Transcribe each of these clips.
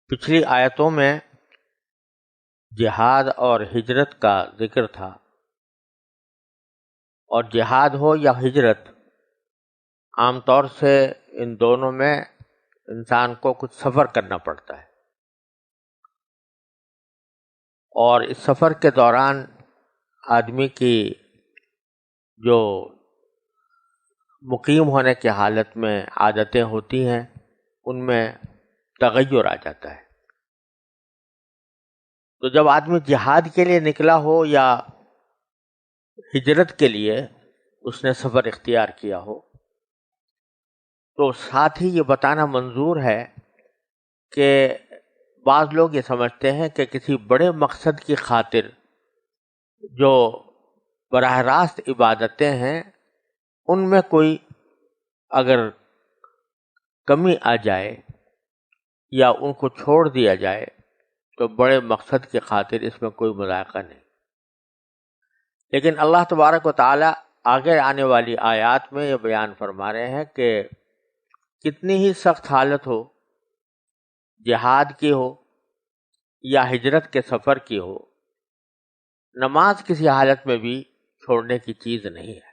پچھلی آیتوں میں جہاد اور ہجرت کا ذکر تھا، اور جہاد ہو یا ہجرت، عام طور سے ان دونوں میں انسان کو کچھ سفر کرنا پڑتا ہے، اور اس سفر کے دوران آدمی کی جو مقیم ہونے کی حالت میں عادتیں ہوتی ہیں ان میں تغیر آ جاتا ہے۔ تو جب آدمی جہاد کے لیے نکلا ہو یا ہجرت کے لیے اس نے سفر اختیار کیا ہو، تو ساتھ ہی یہ بتانا منظور ہے کہ بعض لوگ یہ سمجھتے ہیں کہ کسی بڑے مقصد کی خاطر جو براہ راست عبادتیں ہیں ان میں کوئی اگر کمی آ جائے یا ان کو چھوڑ دیا جائے تو بڑے مقصد کی خاطر اس میں کوئی مذائقہ نہیں۔ لیکن اللہ تبارک و تعالی آگے آنے والی آیات میں یہ بیان فرما رہے ہیں کہ کتنی ہی سخت حالت ہو، جہاد کی ہو یا ہجرت کے سفر کی ہو، نماز کسی حالت میں بھی چھوڑنے کی چیز نہیں ہے،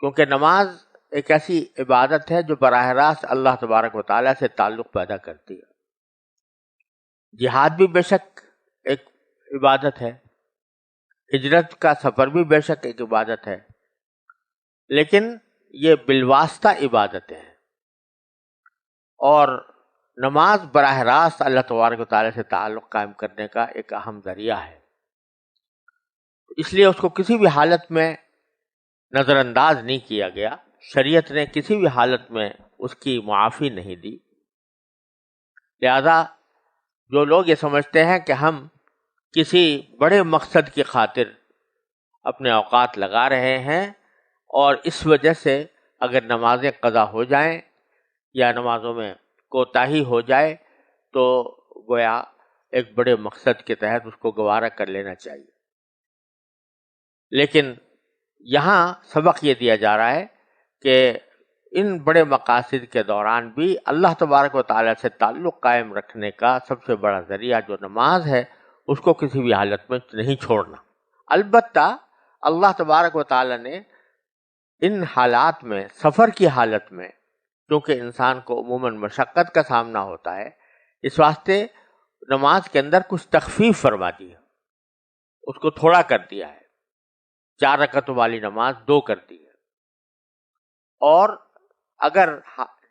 کیونکہ نماز ایک ایسی عبادت ہے جو براہ راست اللہ تبارک و تعالیٰ سے تعلق پیدا کرتی ہے۔ جہاد بھی بے شک ایک عبادت ہے، ہجرت کا سفر بھی بے شک ایک عبادت ہے، لیکن یہ بالواسطہ عبادتیں ہیں، اور نماز براہ راست اللہ تبارک و تعالیٰ سے تعلق قائم کرنے کا ایک اہم ذریعہ ہے، اس لیے اس کو کسی بھی حالت میں نظر انداز نہیں کیا گیا۔ شریعت نے کسی بھی حالت میں اس کی معافی نہیں دی۔ لہذا جو لوگ یہ سمجھتے ہیں کہ ہم کسی بڑے مقصد کی خاطر اپنے اوقات لگا رہے ہیں اور اس وجہ سے اگر نمازیں قضا ہو جائیں یا نمازوں میں کوتاہی ہو جائے تو گویا ایک بڑے مقصد کے تحت اس کو گوارا کر لینا چاہیے، لیکن یہاں سبق یہ دیا جا رہا ہے کہ ان بڑے مقاصد کے دوران بھی اللہ تبارک و تعالیٰ سے تعلق قائم رکھنے کا سب سے بڑا ذریعہ جو نماز ہے اس کو کسی بھی حالت میں نہیں چھوڑنا۔ البتہ اللہ تبارک و تعالیٰ نے ان حالات میں، سفر کی حالت میں، کیونکہ انسان کو عموماً مشقت کا سامنا ہوتا ہے، اس واسطے نماز کے اندر کچھ تخفیف فرما دی ہے، اس کو تھوڑا کر دیا ہے، 4 رکعتوں والی نماز 2 کر دی ہے، اور اگر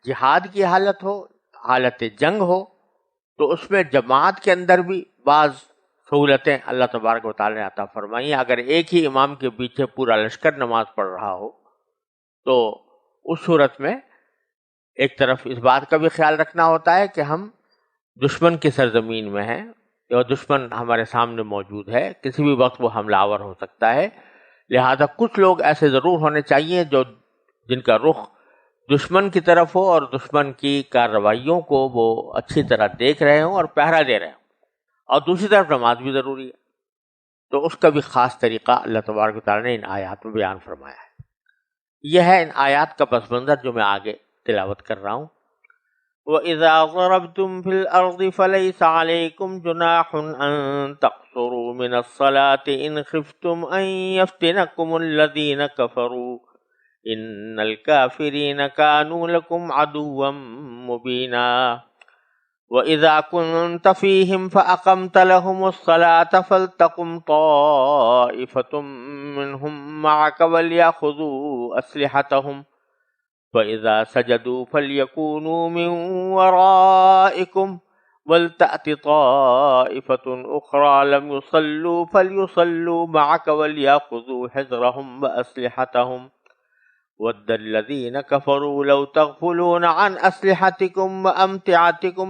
جہاد کی حالت ہو، حالت جنگ ہو، تو اس میں جماعت کے اندر بھی بعض سہولتیں اللہ تبارک و تعالی نے عطا فرمائی ہیں۔ اگر ایک ہی امام کے پیچھے پورا لشکر نماز پڑھ رہا ہو تو اس صورت میں ایک طرف اس بات کا بھی خیال رکھنا ہوتا ہے کہ ہم دشمن کی سرزمین میں ہیں اور دشمن ہمارے سامنے موجود ہے، کسی بھی وقت وہ حملہ آور ہو سکتا ہے، لہذا کچھ لوگ ایسے ضرور ہونے چاہیے جن کا رخ دشمن کی طرف ہو اور دشمن کی کارروائیوں کو وہ اچھی طرح دیکھ رہے ہوں اور پہرا دے رہے ہوں، اور دوسری طرف نماز بھی ضروری ہے، تو اس کا بھی خاص طریقہ اللہ تبارک و تعالیٰ نے ان آیات میں بیان فرمایا ہے۔ یہ ہے ان آیات کا پس منظر جو میں آگے تلاوت کر رہا ہوں۔ وَإِذَا ضَرَبْتُمْ فِي الْأَرْضِ فَلَيْسَ عَلَيْكُمْ جُنَاحٌ أَن تَقْصُرُوا مِنَ الصَّلَاةِ إِنْ خِفْتُمْ أَن يَفْتِنَكُمُ الَّذِينَ كَفَرُوا إِنَّ الْكَافِرِينَ كَانُوا لَكُمْ عَدُوًّا مُبِينًا وَإِذَا كُنْتَ فِيهِمْ فَأَقَمْتَ لَهُمُ الصَّلَاةَ فَلْتَقُمْ طَائِفَةٌ مِّنْهُمْ مَعَكَ وَلْيَأْخُذُوا أَسْلِحَتَهُمْ فَإِذَا سَجَدُوا فَلْيَكُونُوا مِنْ وَرَائِكُمْ وَلْتَأْتِ طَائِفَةٌ أُخْرَى لَمْ يُصَلُّوا فَلْيُصَلُّوا مَعَكَ وَلْيَأْخُذُوا حِذْرَهُمْ وَأَسْلِحَتَهُمْ وَدَّ الَّذِينَ كَفَرُوا لَوْ تَغْفُلُونَ عَنْ أَسْلِحَتِكُمْ وَأَمْتِعَتِكُمْ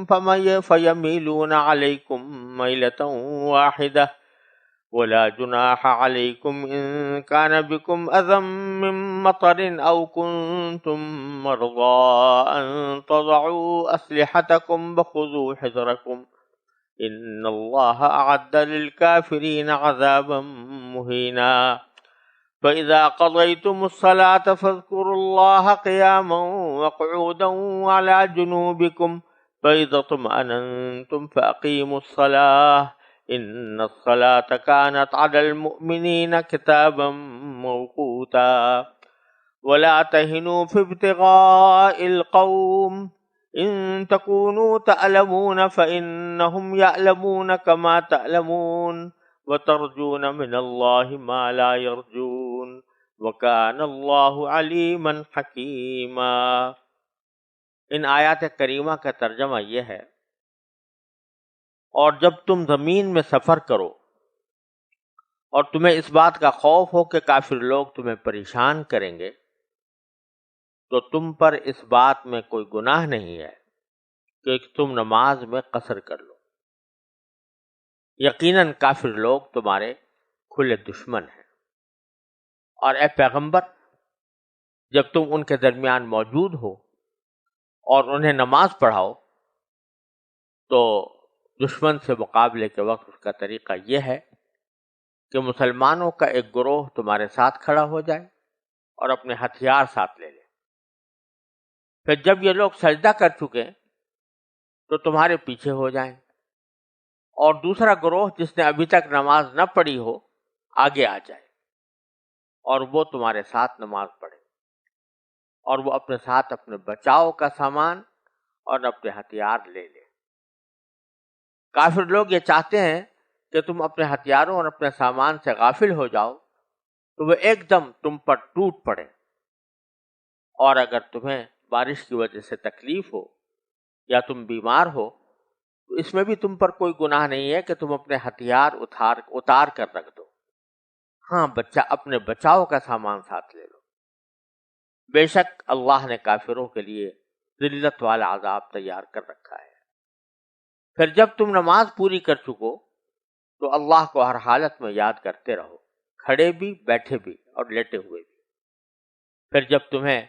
فَيَمِيلُونَ عَلَيْكُمْ مَيْلَةً وَاحِدَةً وَلَا جُنَاحَ عَلَيْكُمْ إِن كَانَ بِكُمْ أَذًى مِّن مَّطَرٍ أَوْ كُنتُم مَّرْضَىٰ أَن تَضَعُوا أَسْلِحَتَكُمْ وَخُذُوا حِذْرَكُمْ إِنَّ اللَّهَ أَعَدَّ لِلْكَافِرِينَ عَذَابًا مُّهِينًا فَإِذَا قَضَيْتُمُ الصَّلَاةَ فَاذْكُرُوا اللَّهَ قِيَامًا وَقُعُودًا وَعَلَىٰ جُنُوبِكُمْ فإذا اطمأننتم فأقيموا الصلاة إن الصلاة كانت على المؤمنين كتابا موقوتا ولا تهنوا في ابتغاء القوم إن تكونوا تعلمون فإنهم يعلمون كما تعلمون وترجون من الله ما لا يرجون وكان الله عليما حكيما۔ ان آیات کریمہ کا ترجمہ یہ ہے، اور جب تم زمین میں سفر کرو اور تمہیں اس بات کا خوف ہو کہ کافر لوگ تمہیں پریشان کریں گے، تو تم پر اس بات میں کوئی گناہ نہیں ہے کہ تم نماز میں قصر کر لو۔ یقیناً کافر لوگ تمہارے کھلے دشمن ہیں، اور اے پیغمبر جب تم ان کے درمیان موجود ہو اور انہیں نماز پڑھاؤ تو دشمن سے مقابلے کے وقت اس کا طریقہ یہ ہے کہ مسلمانوں کا ایک گروہ تمہارے ساتھ کھڑا ہو جائے اور اپنے ہتھیار ساتھ لے لے۔ پھر جب یہ لوگ سجدہ کر چکے تو تمہارے پیچھے ہو جائیں، اور دوسرا گروہ جس نے ابھی تک نماز نہ پڑھی ہو آگے آ جائے اور وہ تمہارے ساتھ نماز پڑھے، اور وہ اپنے ساتھ اپنے بچاؤ کا سامان اور اپنے ہتھیار لے لے۔ کافر لوگ یہ چاہتے ہیں کہ تم اپنے ہتھیاروں اور اپنے سامان سے غافل ہو جاؤ تو وہ ایک دم تم پر ٹوٹ پڑے، اور اگر تمہیں بارش کی وجہ سے تکلیف ہو یا تم بیمار ہو تو اس میں بھی تم پر کوئی گناہ نہیں ہے کہ تم اپنے ہتھیار اتار کر رکھ دو۔ ہاں، اپنے بچاؤ کا سامان ساتھ لے لو۔ بے شک اللہ نے کافروں کے لیے ذلت والا عذاب تیار کر رکھا ہے۔ پھر جب تم نماز پوری کر چکو تو اللہ کو ہر حالت میں یاد کرتے رہو، کھڑے بھی، بیٹھے بھی اور لیٹے ہوئے بھی۔ پھر جب تمہیں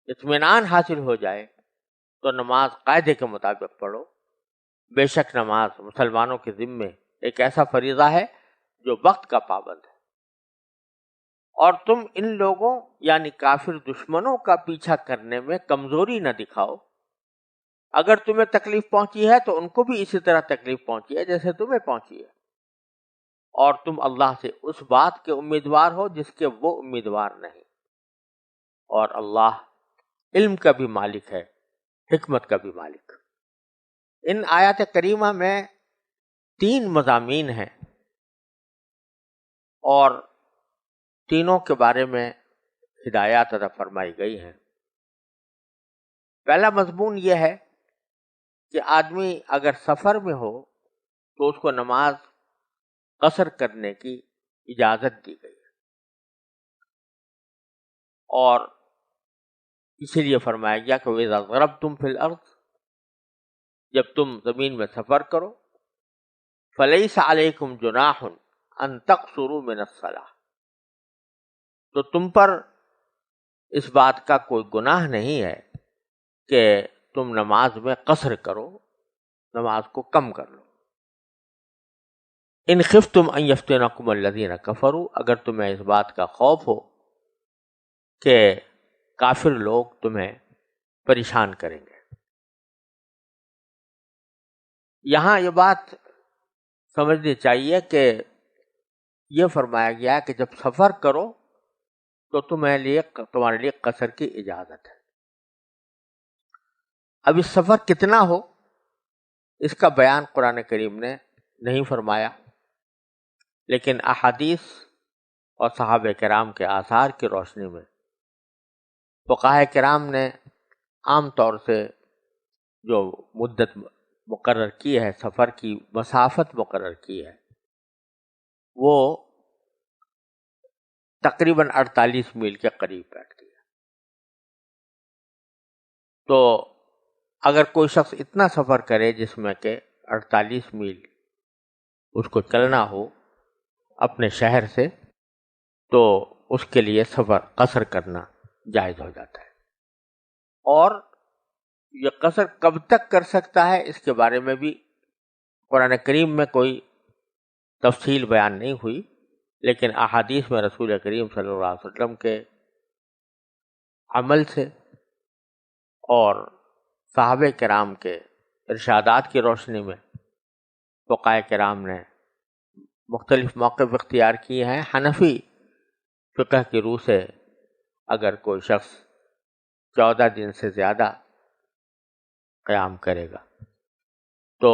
اطمینان حاصل ہو جائے تو نماز قاعدے کے مطابق پڑھو۔ بے شک نماز مسلمانوں کے ذمے ایک ایسا فریضہ ہے جو وقت کا پابند ہے، اور تم ان لوگوں یعنی کافر دشمنوں کا پیچھا کرنے میں کمزوری نہ دکھاؤ۔ اگر تمہیں تکلیف پہنچی ہے تو ان کو بھی اسی طرح تکلیف پہنچی ہے جیسے تمہیں پہنچی ہے، اور تم اللہ سے اس بات کے امیدوار ہو جس کے وہ امیدوار نہیں، اور اللہ علم کا بھی مالک ہے، حکمت کا بھی مالک۔ ان آیات کریمہ میں 3 مضامین ہیں، اور تینوں کے بارے میں ہدایات عطا فرمائی گئی ہیں۔ پہلا مضمون یہ ہے کہ آدمی اگر سفر میں ہو تو اس کو نماز قصر کرنے کی اجازت دی گئی ہے، اور اسی لیے فرمایا گیا کہ وَإِذَا ضَرَبْتُمْ فِي الْأَرْضِ، جب تم زمین میں سفر کرو، فَلَيْسَ عَلَيْكُمْ جُنَاحٌ أَن تَقْصُرُوا مِنَ الصَّلَاةِ، تو تم پر اس بات کا کوئی گناہ نہیں ہے کہ تم نماز میں قصر کرو، نماز کو کم کر لو۔ ان خفتم ان یفتنکم الذین کفروا، اگر تمہیں اس بات کا خوف ہو کہ کافر لوگ تمہیں پریشان کریں گے۔ یہاں یہ بات سمجھنی چاہیے کہ یہ فرمایا گیا کہ جب سفر کرو تو تمہارے لیے قصر کی اجازت ہے۔ اب اس سفر کتنا ہو اس کا بیان قرآن کریم نے نہیں فرمایا، لیکن احادیث اور صحابہ کرام کے آثار کی روشنی میں فقہاء کرام نے عام طور سے جو مدت مقرر کی ہے، سفر کی مسافت مقرر کی ہے، وہ تقریباً 48 میل کے قریب بیٹھتی ہے۔ تو اگر کوئی شخص اتنا سفر کرے جس میں کہ 48 میل اس کو چلنا ہو اپنے شہر سے، تو اس کے لیے سفر قصر کرنا جائز ہو جاتا ہے۔ اور یہ قصر کب تک کر سکتا ہے اس کے بارے میں بھی قرآن کریم میں کوئی تفصیل بیان نہیں ہوئی، لیکن احادیث میں رسول کریم صلی اللہ علیہ وسلم کے عمل سے اور صحابہ کرام کے ارشادات کی روشنی میں فقہائے کرام نے مختلف موقف اختیار کیے ہیں۔ حنفی فقہ کی روح سے اگر کوئی شخص 14 دن سے زیادہ قیام کرے گا تو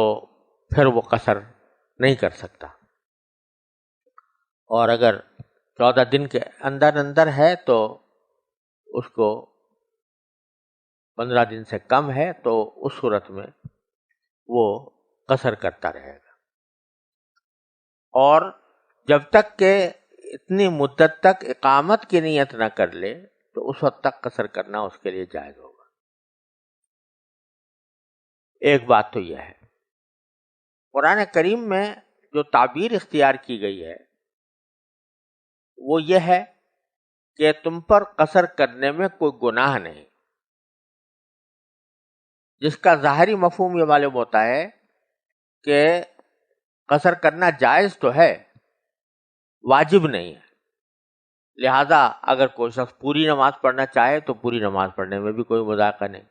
پھر وہ قصر نہیں کر سکتا، اور اگر 14 دن کے اندر اندر ہے تو اس کو 15 دن سے کم ہے تو اس صورت میں وہ قصر کرتا رہے گا، اور جب تک کہ اتنی مدت تک اقامت کی نیت نہ کر لے تو اس وقت تک قصر کرنا اس کے لیے جائز ہوگا۔ ایک بات تو یہ ہے، قرآن کریم میں جو تعبیر اختیار کی گئی ہے وہ یہ ہے کہ تم پر قصر کرنے میں کوئی گناہ نہیں، جس کا ظاہری مفہوم یہ معلوم ہوتا ہے کہ قصر کرنا جائز تو ہے، واجب نہیں ہے۔ لہذا اگر کوئی شخص پوری نماز پڑھنا چاہے تو پوری نماز پڑھنے میں بھی کوئی مذاقہ نہیں،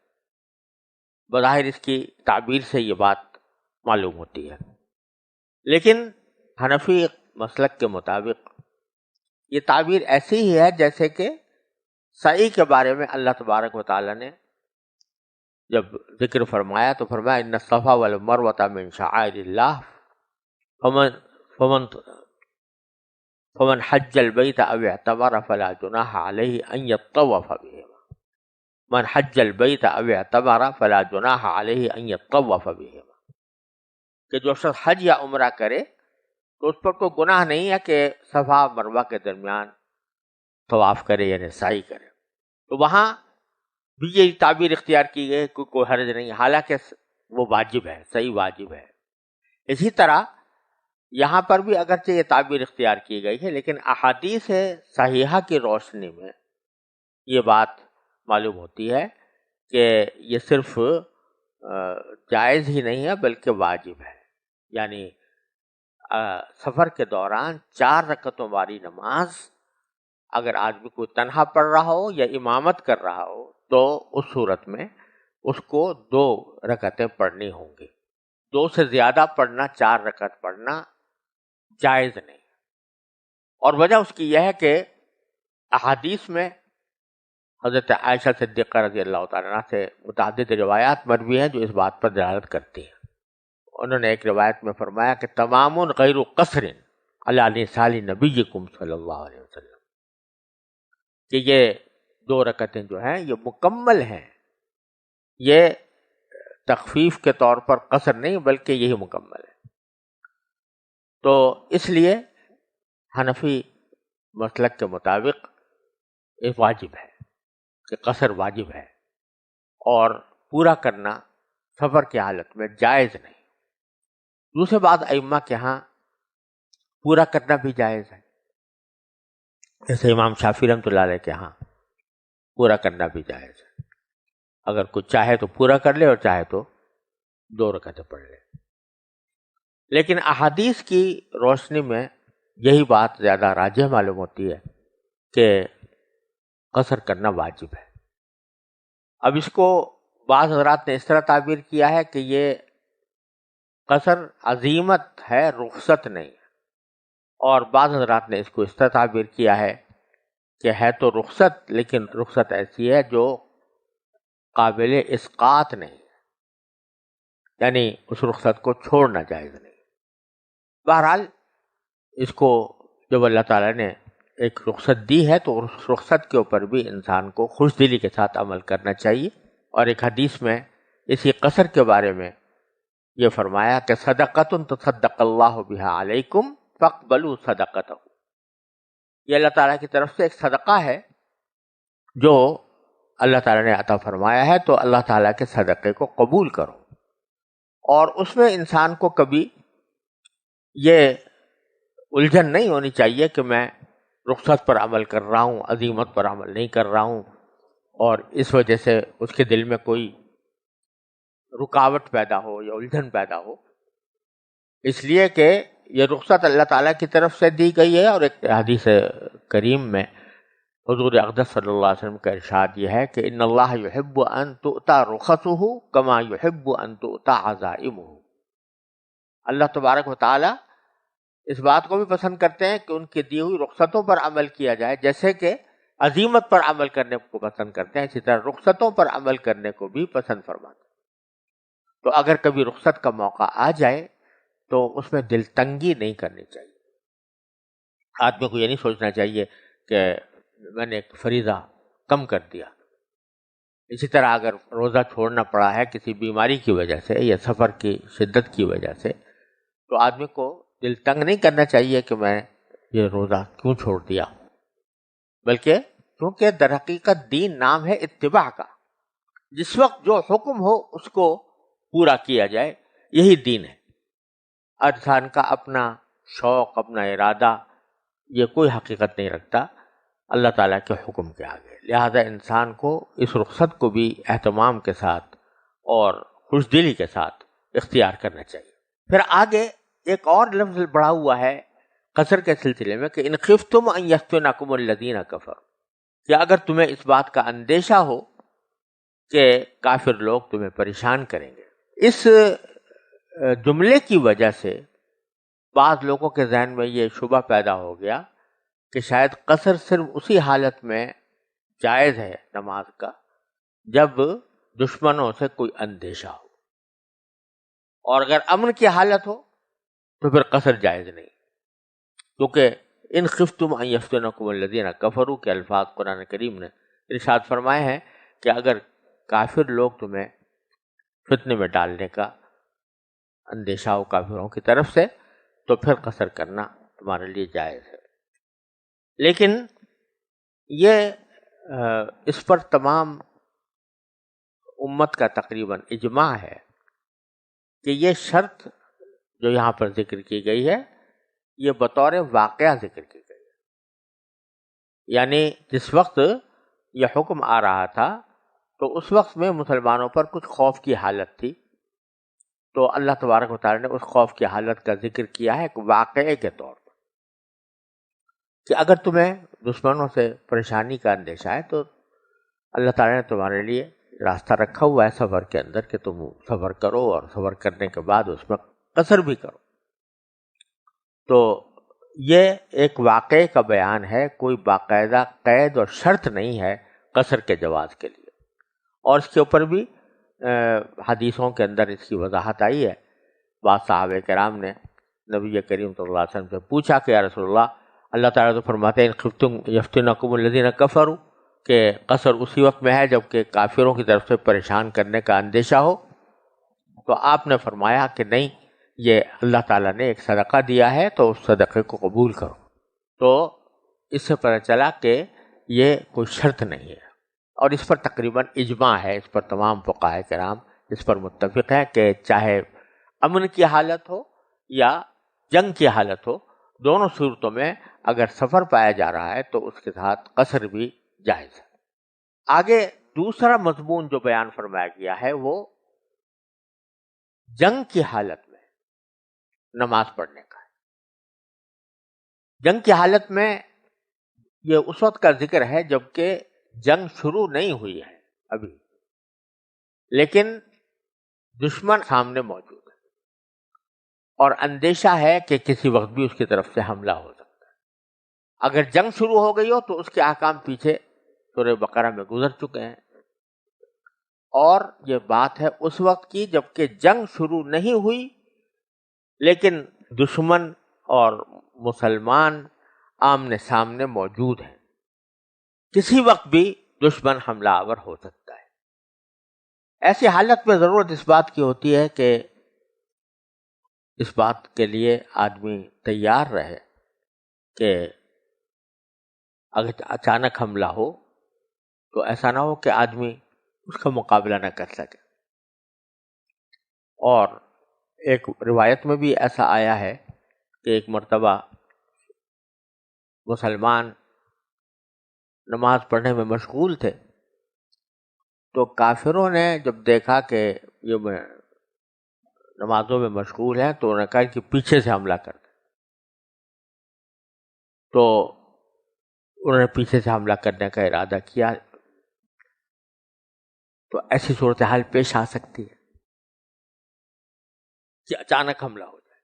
بظاہر اس کی تعبیر سے یہ بات معلوم ہوتی ہے۔ لیکن حنفی مسلک کے مطابق یہ تعبیر ایسی ہی ہے جیسے کہ سعی کے بارے میں اللہ تبارک و تعالی نے جب ذکر فرمایا تو فرمایا ان الصفا والمروۃ من شعائر اللہ فمن حج البیت او اعتمر فلا جناح علیہ ان یطوف بہما، من حج البیت او اعتمر فلا جناح علیہ ان یطوف بہما، کہ جو شخص حج یا عمرہ کرے تو اس پر کوئی گناہ نہیں ہے کہ صفا مروہ کے درمیان طواف کرے یعنی سعی کرے۔ تو وہاں بھی یہی تعبیر اختیار کی گئی کہ کوئی حرج نہیں، حالانکہ وہ واجب ہے، صحیح واجب ہے۔ اسی طرح یہاں پر بھی اگرچہ یہ تعبیر اختیار کی گئی ہے لیکن احادیث صحیحہ کی روشنی میں یہ بات معلوم ہوتی ہے کہ یہ صرف جائز ہی نہیں ہے بلکہ واجب ہے، یعنی سفر کے دوران 4 رکعتوں والی نماز اگر آدمی کوئی تنہا پڑھ رہا ہو یا امامت کر رہا ہو تو اس صورت میں اس کو 2 رکعتیں پڑھنی ہوں گی، 2 سے زیادہ پڑھنا، 4 رکعت پڑھنا جائز نہیں۔ اور وجہ اس کی یہ ہے کہ احادیث میں حضرت عائشہ صدیقہ رضی اللہ تعالیٰ عنہ سے متعدد روایات مروی ہیں جو اس بات پر دلالت کرتی ہیں۔ انہوں نے ایک روایت میں فرمایا کہ تمام غیر قصر علی نساء نبیکم صلی اللہ علیہ وسلم، کہ یہ 2 رکعتیں جو ہیں یہ مکمل ہیں، یہ تخفیف کے طور پر قصر نہیں بلکہ یہی مکمل ہے۔ تو اس لیے حنفی مسلک کے مطابق یہ واجب ہے کہ قصر واجب ہے، اور پورا کرنا سفر کی حالت میں جائز نہیں۔ دوسرے بات ائمہ کے ہاں پورا کرنا بھی جائز ہے، جیسے امام شافعی رحمۃ اللہ علیہ کے ہاں پورا کرنا بھی جائز ہے، اگر کوئی چاہے تو پورا کر لے اور چاہے تو 2 رکعتیں پڑھ لے۔ لیکن احادیث کی روشنی میں یہی بات زیادہ راجح معلوم ہوتی ہے کہ قصر کرنا واجب ہے۔ اب اس کو بعض حضرات نے اس طرح تعبیر کیا ہے کہ یہ قصر عزیمت ہے، رخصت نہیں ہے، اور بعض حضرات نے اس کو اس طرح تعبیر کیا ہے کہ ہے تو رخصت لیکن رخصت ایسی ہے جو قابل اسقاط نہیں ہے، یعنی اس رخصت کو چھوڑنا جائز نہیں۔ بہرحال اس کو جب اللہ تعالیٰ نے ایک رخصت دی ہے تو اس رخصت کے اوپر بھی انسان کو خوش دلی کے ساتھ عمل کرنا چاہیے۔ اور ایک حدیث میں اسی قصر کے بارے میں یہ فرمایا کہ صدقۃ تصدق اللہ بہا علیکم فاقبلوا صدقتہ، یہ اللہ تعالیٰ کی طرف سے ایک صدقہ ہے جو اللہ تعالیٰ نے عطا فرمایا ہے، تو اللہ تعالیٰ کے صدقے کو قبول کرو۔ اور اس میں انسان کو کبھی یہ الجھن نہیں ہونی چاہیے کہ میں رخصت پر عمل کر رہا ہوں، عزیمت پر عمل نہیں کر رہا ہوں، اور اس وجہ سے اس کے دل میں کوئی رکاوٹ پیدا ہو یا الجھن پیدا ہو، اس لیے کہ یہ رخصت اللہ تعالیٰ کی طرف سے دی گئی ہے۔ اور ایک حدیث کریم میں حضور اقدس صلی اللہ علیہ وسلم کا ارشاد یہ ہے کہ ان اللہ یحب ان تؤتی رخصہ کما یحب ان تؤتی عزائمہ، اللہ تبارک و تعالی اس بات کو بھی پسند کرتے ہیں کہ ان کی دی ہوئی رخصتوں پر عمل کیا جائے، جیسے کہ عزیمت پر عمل کرنے کو پسند کرتے ہیں، اسی طرح رخصتوں پر عمل کرنے کو بھی پسند فرماتے ہیں۔ تو اگر کبھی رخصت کا موقع آ جائے تو اس میں دل تنگی نہیں کرنی چاہیے، آدمی کو یہ نہیں سوچنا چاہیے کہ میں نے ایک فریضہ کم کر دیا۔ اسی طرح اگر روزہ چھوڑنا پڑا ہے کسی بیماری کی وجہ سے یا سفر کی شدت کی وجہ سے، تو آدمی کو دل تنگ نہیں کرنا چاہیے کہ میں یہ روزہ کیوں چھوڑ دیا، بلکہ کیونکہ در حقیقت دین نام ہے اتباع کا، جس وقت جو حکم ہو اس کو پورا کیا جائے، یہی دین ہے۔ انسان کا اپنا شوق، اپنا ارادہ، یہ کوئی حقیقت نہیں رکھتا اللہ تعالیٰ کے حکم کے آگے، لہذا انسان کو اس رخصت کو بھی اہتمام کے ساتھ اور خوش دلی کے ساتھ اختیار کرنا چاہیے۔ پھر آگے ایک اور لفظ بڑھا ہوا ہے قصر کے سلسلے میں کہ ان خفتم ان یفتنکم الذین کفروا، کہ اگر تمہیں اس بات کا اندیشہ ہو کہ کافر لوگ تمہیں پریشان کریں گے۔ اس جملے کی وجہ سے بعض لوگوں کے ذہن میں یہ شبہ پیدا ہو گیا کہ شاید قصر صرف اسی حالت میں جائز ہے نماز کا جب دشمنوں سے کوئی اندیشہ ہو، اور اگر امن کی حالت ہو تو پھر قصر جائز نہیں، کیونکہ ان خفتم ان یفتنکم الذین کفروا کے الفاظ قرآن کریم نے ارشاد فرمائے ہیں کہ اگر کافر لوگ تمہیں فتنے میں ڈالنے کا اندیشہ ہو کافروں کی طرف سے تو پھر قصر کرنا تمہارے لیے جائز ہے۔ لیکن یہ اس پر تمام امت کا تقریباً اجماع ہے کہ یہ شرط جو یہاں پر ذکر کی گئی ہے یہ بطور واقعہ ذکر کی گئی ہے، یعنی جس وقت یہ حکم آ رہا تھا تو اس وقت میں مسلمانوں پر کچھ خوف کی حالت تھی، تو اللہ تبارک و تعالی نے اس خوف کی حالت کا ذکر کیا ہے ایک واقعے کے طور پر کہ اگر تمہیں دشمنوں سے پریشانی کا اندیشہ ہے تو اللہ تعالی نے تمہارے لیے راستہ رکھا ہوا ہے سفر کے اندر کہ تم سفر کرو، اور سفر کرنے کے بعد اس میں قصر بھی کرو۔ تو یہ ایک واقعے کا بیان ہے، کوئی باقاعدہ قید اور شرط نہیں ہے قصر کے جواز کے لیے، اور اس کے اوپر بھی حدیثوں کے اندر اس کی وضاحت آئی ہے۔ بعض صحابہ کرام نے نبی کریم صلی اللہ علیہ وسلم سے پوچھا کہ یا رسول اللہ تعالیٰ تو فرماتے ہیں ان خفتم یفتنکم الذین کفروا، کہ قصر اسی وقت میں ہے جب کہ کافروں کی طرف سے پریشان کرنے کا اندیشہ ہو، تو آپ نے فرمایا کہ نہیں، یہ اللہ تعالیٰ نے ایک صدقہ دیا ہے تو اس صدقے کو قبول کرو۔ تو اس سے پتہ چلا کہ یہ کوئی شرط نہیں ہے، اور اس پر تقریباً اجماع ہے، اس پر تمام فقہاء کرام اس پر متفق ہیں کہ چاہے امن کی حالت ہو یا جنگ کی حالت ہو، دونوں صورتوں میں اگر سفر پایا جا رہا ہے تو اس کے ساتھ قصر بھی جائز ہے۔ آگے دوسرا مضمون جو بیان فرمایا گیا ہے وہ جنگ کی حالت میں نماز پڑھنے کا ہے۔ جنگ کی حالت میں یہ اس وقت کا ذکر ہے جب کہ جنگ شروع نہیں ہوئی ہے ابھی، لیکن دشمن سامنے موجود ہے اور اندیشہ ہے کہ کسی وقت بھی اس کی طرف سے حملہ ہو سکتا ہے۔ اگر جنگ شروع ہو گئی ہو تو اس کے احکام پیچھے سورہ بقرہ میں گزر چکے ہیں، اور یہ بات ہے اس وقت کی جب کہ جنگ شروع نہیں ہوئی لیکن دشمن اور مسلمان آمنے سامنے موجود ہیں، کسی وقت بھی دشمن حملہ آور ہو سکتا ہے۔ ایسی حالت میں ضرورت اس بات کی ہوتی ہے کہ اس بات کے لیے آدمی تیار رہے کہ اگر اچانک حملہ ہو تو ایسا نہ ہو کہ آدمی اس کا مقابلہ نہ کر سکے۔ اور ایک روایت میں بھی ایسا آیا ہے کہ ایک مرتبہ مسلمان نماز پڑھنے میں مشغول تھے، تو کافروں نے جب دیکھا کہ یہ نمازوں میں مشغول ہیں تو انہوں نے کہا کہ پیچھے سے حملہ کر دیں۔ تو انہوں نے پیچھے سے حملہ کرنے کا ارادہ کیا تو ایسی صورتحال پیش آ سکتی ہے کہ اچانک حملہ ہو جائے.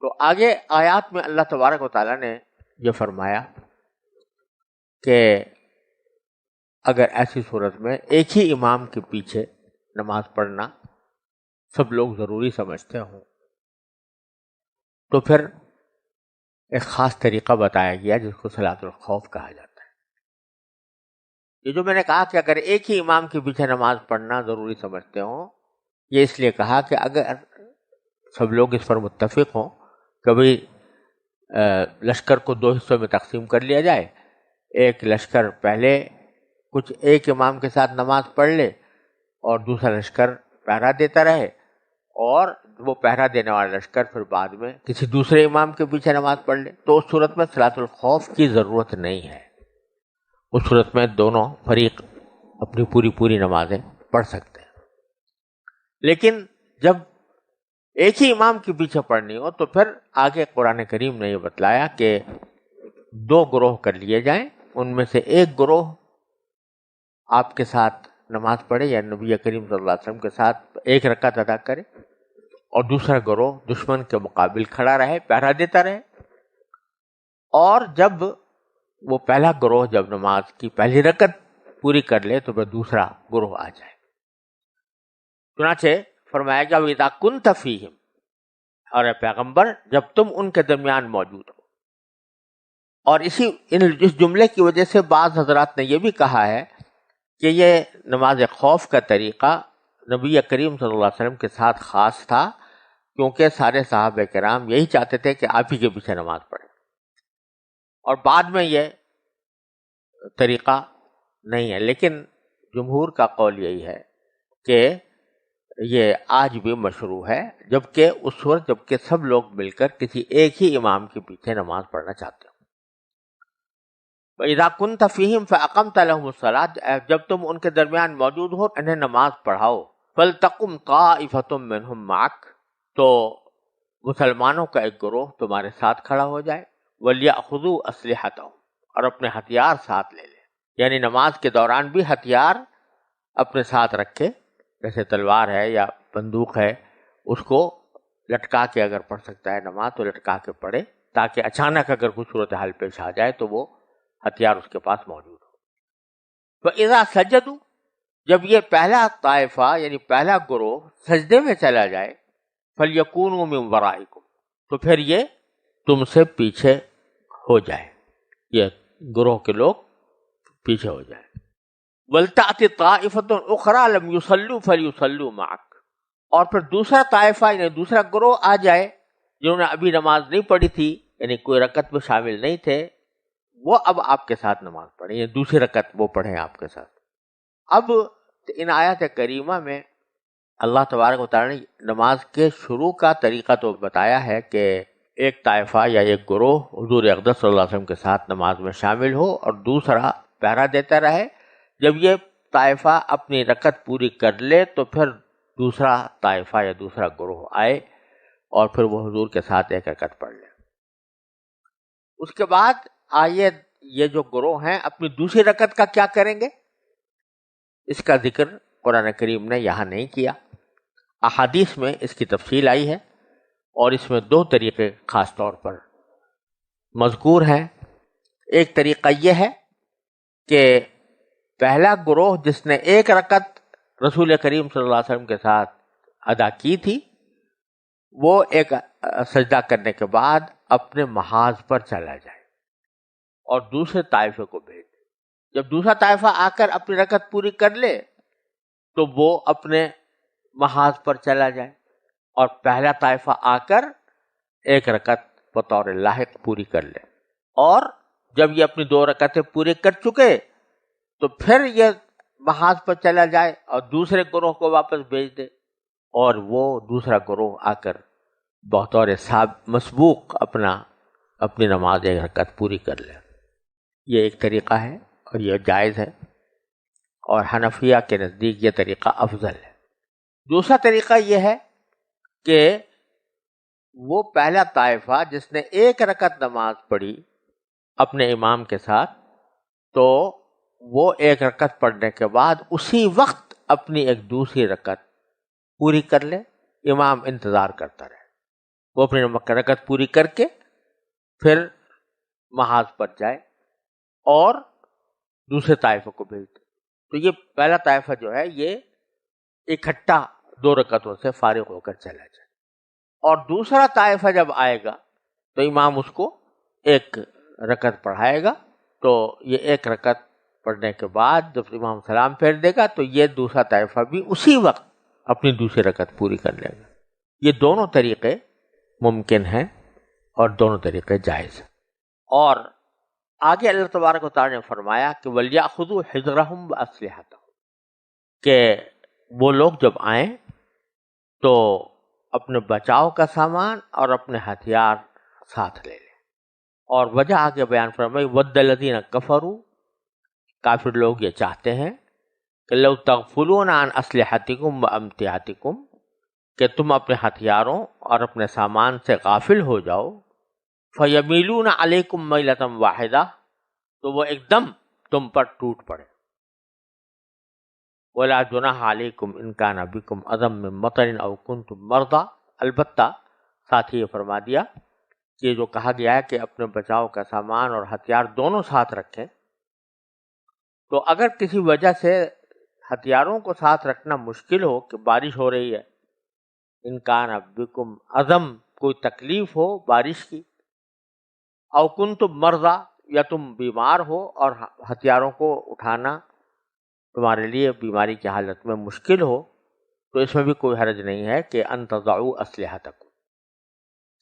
تو آگے آیات میں اللہ تبارک و تعالیٰ نے یہ فرمایا کہ اگر ایسی صورت میں ایک ہی امام کے پیچھے نماز پڑھنا سب لوگ ضروری سمجھتے ہوں تو پھر ایک خاص طریقہ بتایا گیا جس کو صلاۃ الخوف کہا جاتا ہے. یہ جو میں نے کہا کہ اگر ایک ہی امام کے پیچھے نماز پڑھنا ضروری سمجھتے ہوں، یہ اس لیے کہا کہ اگر سب لوگ اس پر متفق ہوں کبھی لشکر کو دو حصوں میں تقسیم کر لیا جائے، ایک لشکر پہلے کچھ ایک امام کے ساتھ نماز پڑھ لے اور دوسرا لشکر پہرا دیتا رہے، اور وہ پہرا دینے والا لشکر پھر بعد میں کسی دوسرے امام کے پیچھے نماز پڑھ لے، تو اس صورت میں صلاۃ الخوف کی ضرورت نہیں ہے. اس صورت میں دونوں فریق اپنی پوری نمازیں پڑھ سکتے ہیں. لیکن جب ایک ہی امام کے پیچھے پڑھنی ہو تو پھر آگے قرآن کریم نے یہ بتلایا کہ دو گروہ کر لیے جائیں، ان میں سے ایک گروہ آپ کے ساتھ نماز پڑھے یا نبی کریم صلی اللہ علیہ وسلم کے ساتھ ایک رکعت ادا کرے، اور دوسرا گروہ دشمن کے مقابل کھڑا رہے، پہرا دیتا رہے. اور جب وہ پہلا گروہ جب نماز کی پہلی رکعت پوری کر لے تو پھر دوسرا گروہ آ جائے. چنانچہ فرمایا گیا وَإِذَا كُنْتَ فِيهِمْ، اور اے پیغمبر جب تم ان کے درمیان موجود ہو. اور اس جملے کی وجہ سے بعض حضرات نے یہ بھی کہا ہے کہ یہ نماز خوف کا طریقہ نبی کریم صلی اللہ علیہ وسلم کے ساتھ خاص تھا، کیونکہ سارے صحابہ کرام یہی چاہتے تھے کہ آپ ہی کے پیچھے نماز پڑھیں، اور بعد میں یہ طریقہ نہیں ہے. لیکن جمہور کا قول یہی ہے کہ یہ آج بھی مشروع ہے، جبکہ اس وقت جبکہ سب لوگ مل کر کسی ایک ہی امام کے پیچھے نماز پڑھنا چاہتے ہو. وَإِذَا كُنْتَ فِيهِمْ فَأَقَمْتَ لَهُمُ الصَّلَاةَ، جب تم ان کے درمیان موجود ہو انہیں نماز پڑھاؤ. فَلْتَقُمْ طَائِفَةٌ مِّنْهُمْ مَعَكَ، تو مسلمانوں کا ایک گروہ تمہارے ساتھ کھڑا ہو جائے. وَلْيَأْخُذُوا أَسْلِحَتَهُمْ، اور اپنے ہتھیار ساتھ لے لیں، یعنی نماز کے دوران بھی ہتھیار اپنے ساتھ رکھے، جیسے تلوار ہے یا بندوق ہے، اس کو لٹکا کے اگر پڑھ سکتا ہے نماز تو لٹکا کے پڑھے، تاکہ اچانک اگر کوئی صورتحال پیش آ جائے تو وہ ہتھیار اس کے پاس موجود ہو. فَإِذَا سَجَدُوا، جب یہ پہلا طائفہ یعنی پہلا گروہ سجدے میں چلا جائے، فَلْيَكُونُوا مِنْ وَرَائِكُمْ، تو پھر یہ تم سے پیچھے ہو جائے، یہ گروہ کے لوگ پیچھے ہو جائیں. وَلْتَأْتِ طَائِفَةٌ أُخْرَىٰ لَمْ يُصَلُّوا فَلْيُصَلُّوا مَعَكَ، اور پھر دوسرا طائفہ یعنی دوسرا گروہ آ جائے جنہوں نے ابھی نماز نہیں پڑھی تھی، یعنی کوئی رکعت میں شامل نہیں تھے، وہ اب آپ کے ساتھ نماز پڑھیں، یہ دوسری رکعت وہ پڑھیں آپ کے ساتھ. اب ان آیات کریمہ میں اللہ تبارک و تعالیٰ نے نماز کے شروع کا طریقہ تو بتایا ہے کہ ایک طائفہ یا ایک گروہ حضور اقدس صلی اللہ علیہ وسلم کے ساتھ نماز میں شامل ہو اور دوسرا پہرا دیتا رہے. جب یہ طائفہ اپنی رکعت پوری کر لے تو پھر دوسرا طائفہ یا دوسرا گروہ آئے اور پھر وہ حضور کے ساتھ ایک رکعت پڑھ لے. اس کے بعد آئیے یہ جو گروہ ہیں اپنی دوسری رکعت کا کیا کریں گے، اس کا ذکر قرآن کریم نے یہاں نہیں کیا. احادیث میں اس کی تفصیل آئی ہے اور اس میں دو طریقے خاص طور پر مذکور ہیں. ایک طریقہ یہ ہے کہ پہلا گروہ جس نے ایک رکعت رسول کریم صلی اللہ علیہ وسلم کے ساتھ ادا کی تھی، وہ ایک سجدہ کرنے کے بعد اپنے محاذ پر چلا جائے اور دوسرے طائفے کو بھیج دے. جب دوسرا طائفہ آ کر اپنی رکعت پوری کر لے تو وہ اپنے محاذ پر چلا جائے اور پہلا طائفہ آ کر ایک رکعت بطور لاحق پوری کر لے. اور جب یہ اپنی دو رکعتیں پوری کر چکے تو پھر یہ محاذ پر چلا جائے اور دوسرے گروہ کو واپس بھیج دے اور وہ دوسرا گروہ آ کر بطور مسبوق اپنی نماز ایک رکعت پوری کر لے. یہ ایک طریقہ ہے اور یہ جائز ہے، اور حنفیہ کے نزدیک یہ طریقہ افضل ہے. دوسرا طریقہ یہ ہے کہ وہ پہلا طائفہ جس نے ایک رکعت نماز پڑھی اپنے امام کے ساتھ، تو وہ ایک رکعت پڑھنے کے بعد اسی وقت اپنی ایک دوسری رکعت پوری کر لے، امام انتظار کرتا رہے، وہ اپنی رکعت پوری کر کے پھر محاذ پر جائے اور دوسرے طائفے کو بھیج دے۔ تو یہ پہلا طائفہ جو ہے یہ اکٹھا 2 رکعتوں سے فارغ ہو کر چلا جائے، اور دوسرا طائفہ جب آئے گا تو امام اس کو ایک رکعت پڑھائے گا، تو یہ ایک رکعت پڑھنے کے بعد جب امام سلام پھیر دے گا تو یہ دوسرا طائفہ بھی اسی وقت اپنی دوسری رکعت پوری کر لے گا۔ یہ دونوں طریقے ممکن ہیں اور دونوں طریقے جائز ہیں۔ اور آگے اللہ تبارک و تعالیٰ نے فرمایا کہ وَلْيَأْخُذُوا حِذْرَهُمْ وَأَسْلِحَتَهُمْ، کہ وہ لوگ جب آئیں تو اپنے بچاؤ کا سامان اور اپنے ہتھیار ساتھ لے لیں۔ اور وجہ آگے بیان فرمائی وَدَّ الَّذِينَ كَفَرُوا، کافر لوگ یہ چاہتے ہیں کہ لَوْ تَغْفُلُونَ عَنْ أَسْلِحَتِكُمْ وَأَمْتِعَتِكُمْ، کہ تم اپنے ہتھیاروں اور اپنے سامان سے غافل ہو جاؤ، فَيَمِيلُونَ عَلَيْكُمْ مَيْلَةً وَاحِدَةً، تو وہ ایک دم تم پر ٹوٹ پڑے۔ وَلَا جُنَاحَ عَلَيْكُمْ إِنْ كَانَ بِكُمْ أَذًى مِّن مَطَرٍ أَوْ كُنْتُمْ مَرْضَىٰ، البتہ ساتھ ہی یہ فرما دیا کہ جو کہا گیا ہے کہ اپنے بچاؤ کا سامان اور ہتھیار دونوں ساتھ رکھیں، تو اگر کسی وجہ سے ہتھیاروں کو ساتھ رکھنا مشکل ہو کہ بارش ہو رہی ہے، ان کان بکم عزم، کوئی تکلیف ہو بارش کی، او کنتم مرضی، یا تم بیمار ہو اور ہتھیاروں کو اٹھانا تمہارے لیے بیماری کی حالت میں مشکل ہو، تو اس میں بھی کوئی حرج نہیں ہے کہ ان تضعوا اسلحتکم،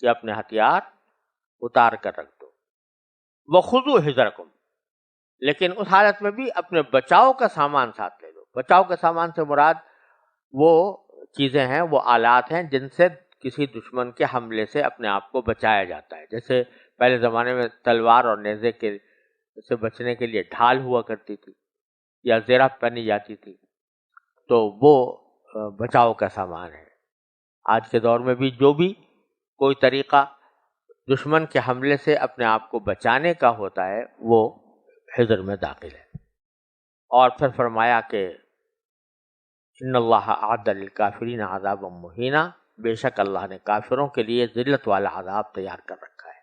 کہ اپنے ہتھیار اتار کر رکھ دو۔ وخذوا حذرکم، لیکن اس حالت میں بھی اپنے بچاؤ کا سامان ساتھ لے لو۔ بچاؤ کے سامان سے مراد وہ چیزیں ہیں، وہ آلات ہیں جن سے کسی دشمن کے حملے سے اپنے آپ کو بچایا جاتا ہے۔ جیسے پہلے زمانے میں تلوار اور نیزے کے سے بچنے کے لیے ڈھال ہوا کرتی تھی یا زرہ پہنی جاتی تھی، تو وہ بچاؤ کا سامان ہے۔ آج کے دور میں بھی جو بھی کوئی طریقہ دشمن کے حملے سے اپنے آپ کو بچانے کا ہوتا ہے وہ حذر میں داخل ہے۔ اور پھر فرمایا کہ ان اللہ اعد للکافرین عذابا مہینا، بے شک اللہ نے کافروں کے لیے ذلت والا عذاب تیار کر رکھا ہے۔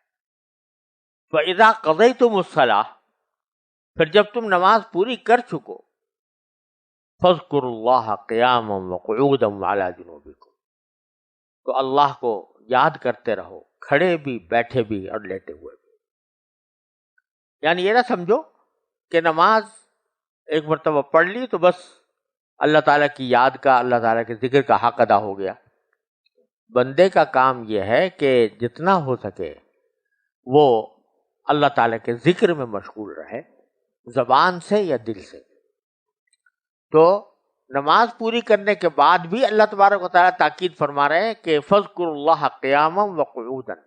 فاذا قضیتم الصلاۃ، پھر جب تم نماز پوری کر چکو، فاذکروا اللہ قیاما وقعودا وعلی جنوبکم، تو اللہ کو یاد کرتے رہو، کھڑے بھی، بیٹھے بھی اور لیٹے ہوئے بھی۔ یعنی یہ نہ سمجھو کہ نماز ایک مرتبہ پڑھ لی تو بس اللہ تعالیٰ کی یاد کا، اللہ تعالیٰ کے ذکر کا حق ادا ہو گیا۔ بندے کا کام یہ ہے کہ جتنا ہو سکے وہ اللہ تعالیٰ کے ذکر میں مشغول رہے، زبان سے یا دل سے۔ تو نماز پوری کرنے کے بعد بھی اللہ تبارک و تعالیٰ تاکید فرما رہے ہیں کہ فَاذْكُرُوا اللَّهَ قِيَامًا وَقُعُودًا،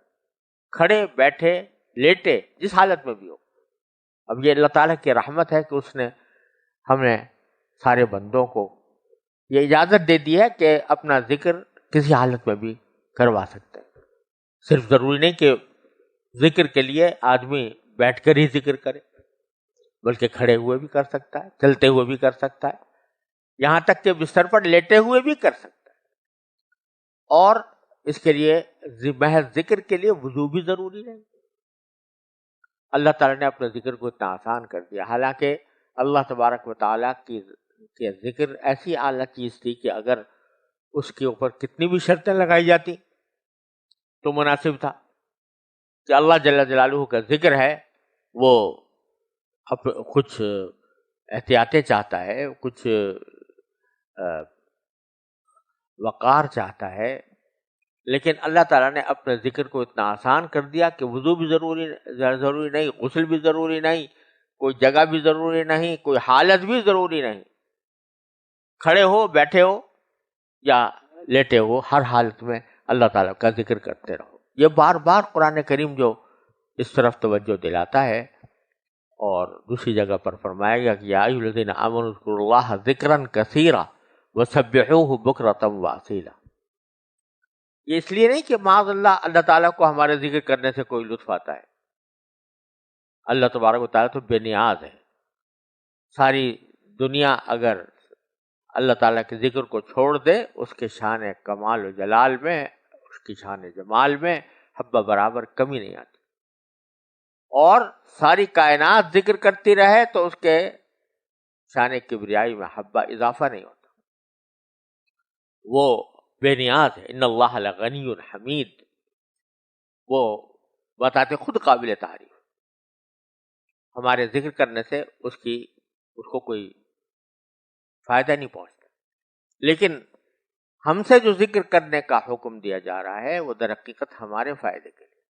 کھڑے، بیٹھے، لیٹے، جس حالت میں بھی ہو۔ اب یہ اللہ تعالیٰ کی رحمت ہے کہ اس نے ہمیں سارے بندوں کو یہ اجازت دے دی ہے کہ اپنا ذکر کسی حالت میں بھی کروا سکتے ہیں۔ صرف ضروری نہیں کہ ذکر کے لیے آدمی بیٹھ کر ہی ذکر کرے، بلکہ کھڑے ہوئے بھی کر سکتا ہے، چلتے ہوئے بھی کر سکتا ہے، یہاں تک کہ بستر پر لیٹے ہوئے بھی کر سکتا ہے۔ اور اس کے لیے محض ذکر کے لیے وضو بھی ضروری نہیں۔ اللہ تعالیٰ نے اپنے ذکر کو اتنا آسان کر دیا، حالانکہ اللہ تبارک و تعالیٰ کی ذکر ایسی اعلیٰ چیز تھی کہ اگر اس کے اوپر کتنی بھی شرطیں لگائی جاتی تو مناسب تھا کہ اللہ جل جلالہ کا ذکر ہے، وہ کچھ احتیاطیں چاہتا ہے، کچھ وقار چاہتا ہے، لیکن اللہ تعالیٰ نے اپنے ذکر کو اتنا آسان کر دیا کہ وضو بھی ضروری نہیں، غسل بھی ضروری نہیں، کوئی جگہ بھی ضروری نہیں، کوئی حالت بھی ضروری نہیں، کھڑے ہو، بیٹھے ہو یا لیٹے ہو، ہر حالت میں اللہ تعالیٰ کا ذکر کرتے رہو۔ یہ بار بار قرآن کریم جو اس طرف توجہ دلاتا ہے، اور دوسری جگہ پر فرمایا گیا کہ یا ایھا الذین آمنوا اذکروا اللہ ذکرا کثیرا وسبحوہ بکرۃ واصیلا۔ یہ اس لیے نہیں کہ معاذ اللہ تعالیٰ کو ہمارے ذکر کرنے سے کوئی لطف آتا ہے، اللہ تبارک و تعالیٰ تو بے نیاز ہے. ساری دنیا اگر اللہ تعالیٰ کے ذکر کو چھوڑ دے، اس کے شان کمال و جلال میں، اس کی شان جمال میں حبہ برابر کمی نہیں آتی. اور ساری کائنات ذکر کرتی رہے تو اس کے شان کبریائی میں حبہ اضافہ نہیں ہوتا. وہ بے نیاز ہے. ان اللہ لغنی حمید. وہ بتاتے خود قابل تعریف. ہمارے ذکر کرنے سے اس کو کوئی فائدہ نہیں پہنچتا، لیکن ہم سے جو ذکر کرنے کا حکم دیا جا رہا ہے وہ در حقیقت ہمارے فائدے کے لیے،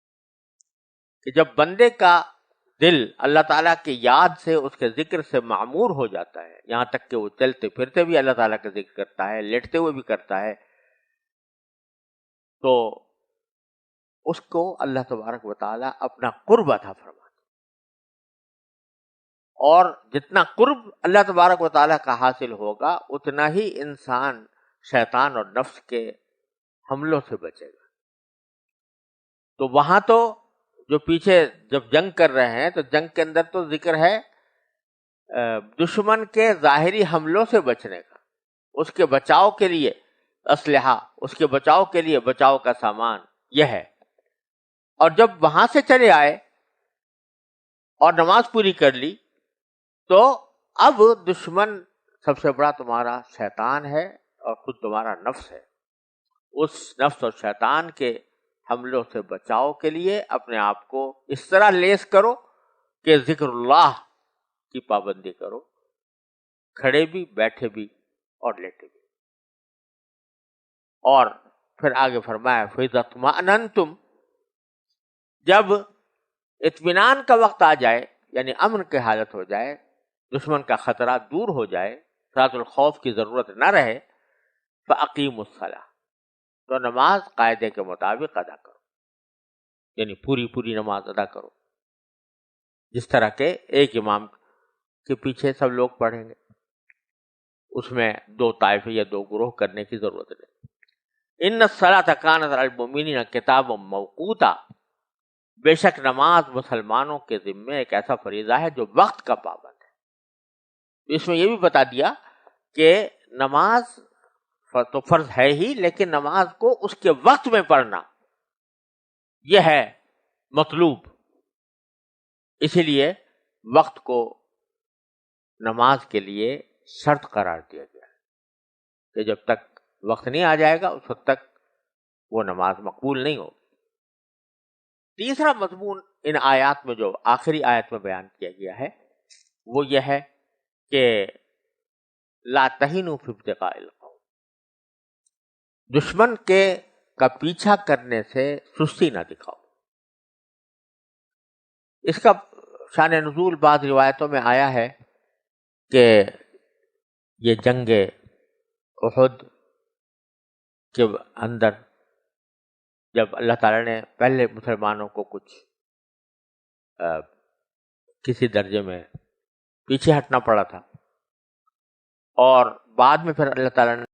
کہ جب بندے کا دل اللہ تعالیٰ کی یاد سے، اس کے ذکر سے معمور ہو جاتا ہے، یہاں تک کہ وہ چلتے پھرتے بھی اللہ تعالیٰ کا ذکر کرتا ہے، لیٹتے ہوئے بھی کرتا ہے، تو اس کو اللہ تبارک و تعالیٰ اپنا قرب عطا فرماتا ہے. اور جتنا قرب اللہ تبارک و تعالیٰ کا حاصل ہوگا اتنا ہی انسان شیطان اور نفس کے حملوں سے بچے گا. تو وہاں تو جو پیچھے جب جنگ کر رہے ہیں تو جنگ کے اندر تو ذکر ہے دشمن کے ظاہری حملوں سے بچنے کا، اس کے بچاؤ کے لیے اسلحہ، اس کے بچاؤ کے لیے بچاؤ کا سامان یہ ہے. اور جب وہاں سے چلے آئے اور نماز پوری کر لی تو اب دشمن سب سے بڑا تمہارا شیطان ہے اور خود تمہارا نفس ہے. اس نفس اور شیطان کے حملوں سے بچاؤ کے لیے اپنے آپ کو اس طرح لیس کرو کہ ذکر اللہ کی پابندی کرو، کھڑے بھی، بیٹھے بھی اور لیٹے بھی. اور پھر آگے فرمایا فَإِذَا اطْمَأْنَنْتُمْ، جب اطمینان کا وقت آ جائے، یعنی امن کی حالت ہو جائے، دشمن کا خطرہ دور ہو جائے، صلاۃ الخوف کی ضرورت نہ رہے، فَأَقِيمُوا الصَّلَاةَ، تو نماز قاعدے کے مطابق ادا کرو، یعنی پوری نماز ادا کرو، جس طرح کہ ایک امام کے پیچھے سب لوگ پڑھیں گے. اس میں دو طائفے یا دو گروہ کرنے کی ضرورت نہیں. ان الصلاۃ کانت علی المؤمنین کتابا موقوتا، بے شک نماز مسلمانوں کے ذمے ایک ایسا فریضہ ہے جو وقت کا پابند ہے. اس میں یہ بھی بتا دیا کہ نماز تو فرض ہے ہی، لیکن نماز کو اس کے وقت میں پڑھنا یہ ہے مطلوب. اسی لیے وقت کو نماز کے لیے شرط قرار دیا گیا کہ جب تک وقت نہیں آ جائے گا اس وقت تک وہ نماز مقبول نہیں ہوگی. تیسرا مضمون ان آیات میں جو آخری آیت میں بیان کیا گیا ہے وہ یہ ہے کہ لا تہنوا فی ابتغاء القوم، دشمن کا پیچھا کرنے سے سستی نہ دکھاؤ. اس کا شان نزول بعض روایتوں میں آیا ہے کہ یہ جنگ احد کے اندر جب اللہ تعالیٰ نے پہلے مسلمانوں کو کچھ کسی درجے میں پیچھے ہٹنا پڑا تھا، اور بعد میں پھر اللہ تعالیٰ نے